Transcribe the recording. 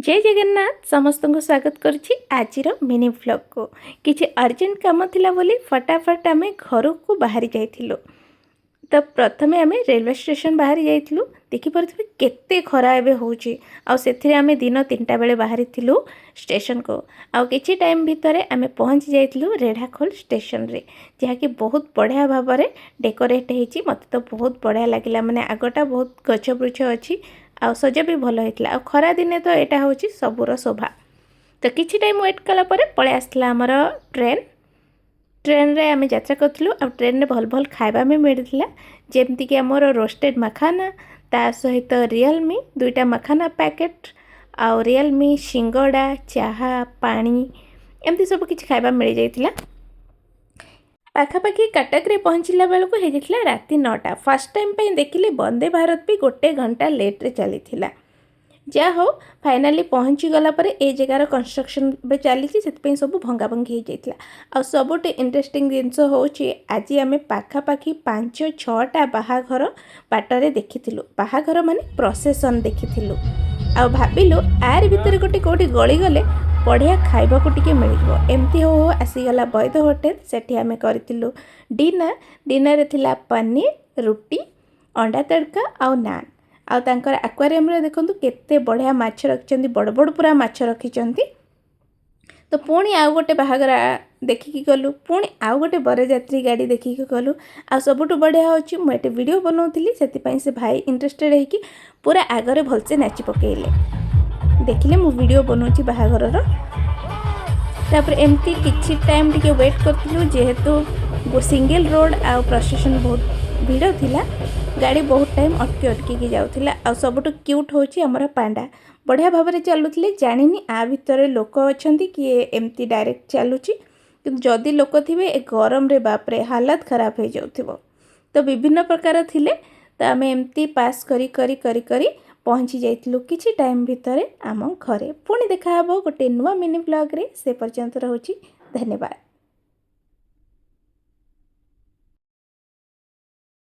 जय जगन्नाथ समस्त को स्वागत करुच्ची आज मिनी व्लॉग को किसी अर्जेंट काम थिला बोली फटाफट आम घर को बाहरी जाइथिलु। तो प्रथमे आम रेलवे स्टेशन बाहरी जाइथिलु। देखिपे केते खरा एबे होउची आ सेथिरे आम दिन 3टा बेले बाहरी थिलु स्टेशन को। आ किछि टाइम भितर आम पहुँची जाइथिलु रेढ़ाखोल स्टेशन रे, जहाँ कि बहुत बढ़िया भाव में डेकोरेट होइची। मते तो बहुत बढ़िया लगिला, माने आगटा बहुत गछ वृक्ष अच्छी आ सजा भी भल होइतला। आ खरा दिने तो एटा होची सबुर शोभा। तो किछि टाइम वेट कला परे पळे आसला हमर ट्रेन रे आम यात्रा करूँ। आ ट्रेन रे भल भल खाइबा में मिलता, जेमती कि आमर रोस्टेड मखाना ता सहित रियलमी 2टा मखाना पैकेट आ रियलमी सिंगड़ा चाहा पानी एमती सब किछि खाइबा मिल जाइतिला। पाखापाखि कटक पहुँचला बेलू हो राति 9टा। फर्स्ट टाइम पे देखिले वंदे भारत भी 1 घंटा लेट रे चली थिला। जा हो फाइनाली पहुँची गला परे ए जगार कंस्ट्रक्शन बे चली से सब भंगा भंगी हो जाइतिला। आ सबुटे इंटरेस्टिंग जिनस होची आज आमे पाखापाखि 5-6टा बाहाघर बाटरे देखिथिलु। बाहाघर माने प्रोसेसन देखिथिलु। आ भाबिलु आर भितर गोटे कोठी गली गले बढ़िया खाइबा को टिके मिलिबो। एमती हो आसीगला वैद होटेल। सेठी आमे करथिलु डिनर रे थिला पनीर रुटी अंडा तड़का आ नान। आ तांकर एक्वेरियम रे देखंतु केते बढ़िया माछ रखिचंती, बड़ बड़ पूरा माछ रखिचंती। तो पुणी आउ गोटे बाहागर देखिकी गलु, पुणी आउ गोटे बरयात्री गाड़ी देखिकी गलु। आ सबुठु बढ़िया होची मुझे वीडियो बनाउथिली, सेति से भाई इंटरेस्टेड है कि पूरा आगरे भलसे नाची पकेइले। देखिले मु वीडियो बनाउची बाहागर रो। तापर एमती किछि टाइम टिके वेट करथिलु, जेहेतु सिंगल रोड आ प्रोसेसन बहुत भीड़ थिला। गाड़ी बहुत टाइम अटकी अटकी जाउथिला। आ सबुठु क्यूट होची हमर पांडा, बढ़िया भाव में चलुथिले। जानिनी आ भितर लोक अछंती कि एमती डायरेक्ट चलुची, किंतु जदि लोक थिबे ए गरम रे बाप रे हालत खराब हो जाउथिबो। तो विभिन्न प्रकार थिले। तो आम एमती पास करी करी करी करी पहुँची जाइथिलु किछि टाइम भितर आम घरे। पुणी देखा हबो गोटे नुआ मिनी ब्लॉग रे। से पर्यंत रहूची, धन्यवाद।